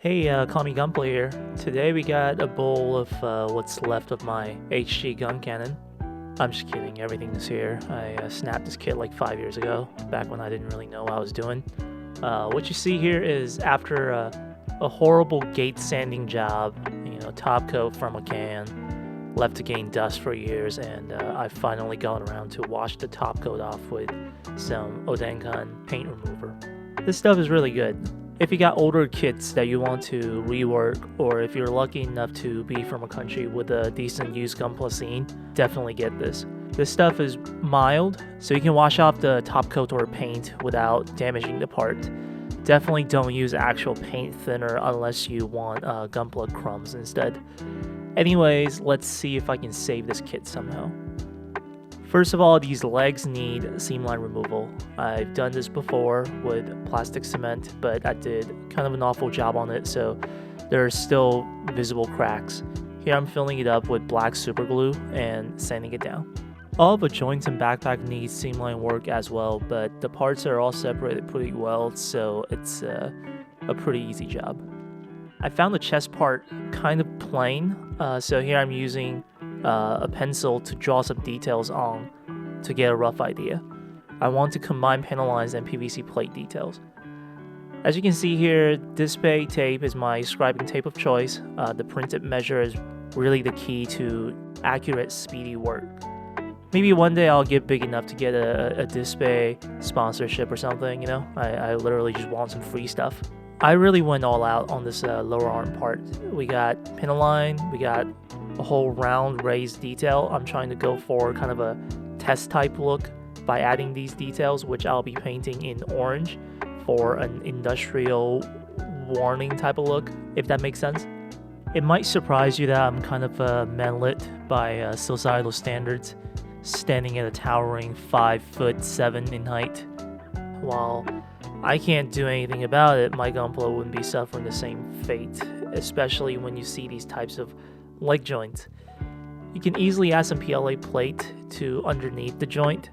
Hey, call me Gunplay here. Today we got a bowl of what's left of my HG Guncannon. I'm just kidding, everything is here. I snapped this kit like 5 years ago, back when I didn't really know what I was doing. What you see here is after a horrible gate sanding job, top coat from a can, left to gain dust for years, and I finally got around to wash the top coat off with some Odenkan paint remover. This stuff is really good. If you got older kits that you want to rework, or if you're lucky enough to be from a country with a decent used gunpla scene, definitely get this. This stuff is mild, so you can wash off the top coat or paint without damaging the part. Definitely don't use actual paint thinner unless you want gunpla crumbs instead. Anyways, let's see if I can save this kit somehow. First of all, these legs need seamline removal. I've done this before with plastic cement, but I did kind of an awful job on it, so there are still visible cracks. Here I'm filling it up with black super glue and sanding it down. All the joints and backpack need seamline work as well, but the parts are all separated pretty well, so it's a pretty easy job. I found the chest part kind of plain, so here I'm using a pencil to draw some details on to get a rough idea. I want to combine panel lines and PVC plate details. As you can see here, display tape is my scribing tape of choice. The printed measure is really the key to accurate, speedy work. Maybe one day I'll get big enough to get a display sponsorship or something, I literally just want some free stuff. I really went all out on this lower arm part. We got panel line, we got a whole round raised detail. I'm trying to go for kind of a test type look by adding these details, which I'll be painting in orange for an industrial warning type of look, if that makes sense. It might surprise you that I'm kind of manlit by societal standards, standing at a towering 5'7" in height. While I can't do anything about it, my gunpla wouldn't be suffering the same fate, especially when you see these types of leg joints. You can easily add some PLA plate to underneath the joint.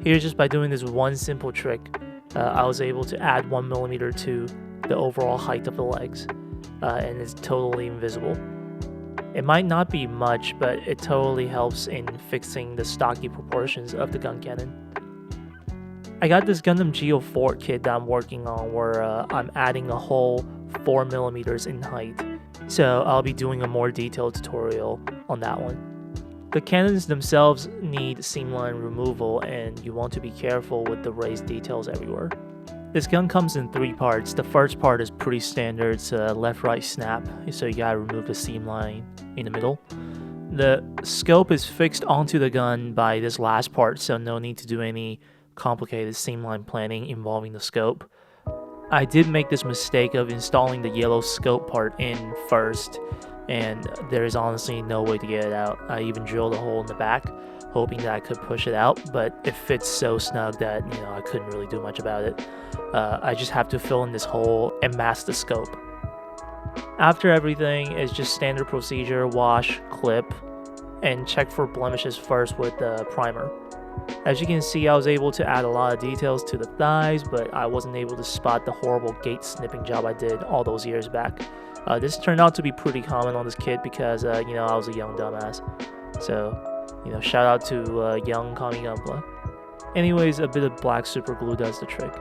Here, just by doing this one simple trick, I was able to add 1mm to the overall height of the legs, and it's totally invisible. It might not be much, but it totally helps in fixing the stocky proportions of the Guncannon. I got this Gundam Geo 4 kit that I'm working on where I'm adding a whole 4mm in height, so I'll be doing a more detailed tutorial on that one. The cannons themselves need seamline removal, and you want to be careful with the raised details everywhere. This gun comes in 3 parts. The first part is pretty standard, it's a left-right snap, so you gotta remove the seam line in the middle. The scope is fixed onto the gun by this last part, so no need to do any complicated seamline planning involving the scope. I did make this mistake of installing the yellow scope part in first, and there is honestly no way to get it out. I even drilled a hole in the back, hoping that I could push it out, but it fits so snug that I couldn't really do much about it. I just have to fill in this hole and mask the scope. After everything is just standard procedure: wash, clip, and check for blemishes first with the primer. As you can see, I was able to add a lot of details to the thighs, but I wasn't able to spot the horrible gate snipping job I did all those years back. This turned out to be pretty common on this kit because, I was a young dumbass. So, shout out to young Kami Gunpla. Anyways, a bit of black super glue does the trick.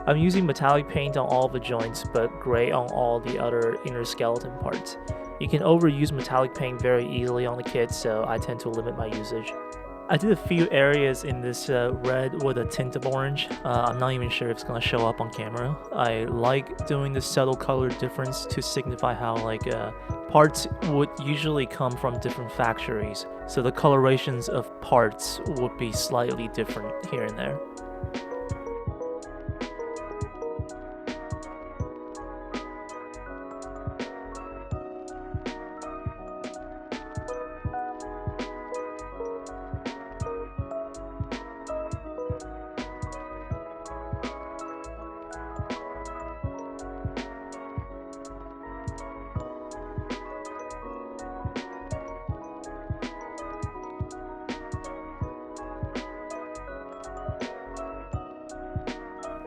I'm using metallic paint on all the joints, but gray on all the other inner skeleton parts. You can overuse metallic paint very easily on the kit, so I tend to limit my usage. I did a few areas in this red with a tint of orange. I'm not even sure if it's going to show up on camera. I like doing this subtle color difference to signify how parts would usually come from different factories, so the colorations of parts would be slightly different here and there.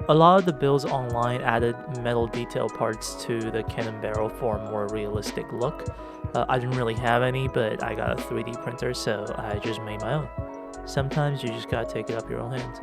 A lot of the builds online added metal detail parts to the cannon barrel for a more realistic look. I didn't really have any, but I got a 3D printer, so I just made my own. Sometimes you just gotta take it up your own hands.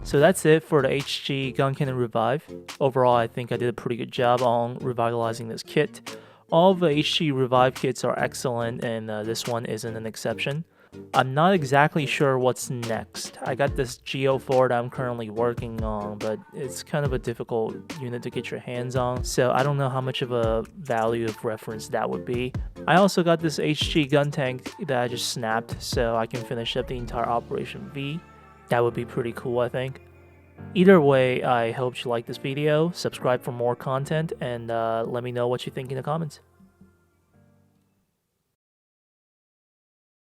So that's it for the HG Guncannon Revive. Overall, I think I did a pretty good job on revitalizing this kit. All of the HG Revive kits are excellent, and this one isn't an exception. I'm not exactly sure what's next. I got this GO4 that I'm currently working on, but it's kind of a difficult unit to get your hands on, so I don't know how much of a value of reference that would be. I also got this HG gun tank that I just snapped, so I can finish up the entire Operation V. That would be pretty cool, I think. Either way, I hope you like this video, subscribe for more content, and let me know what you think in the comments.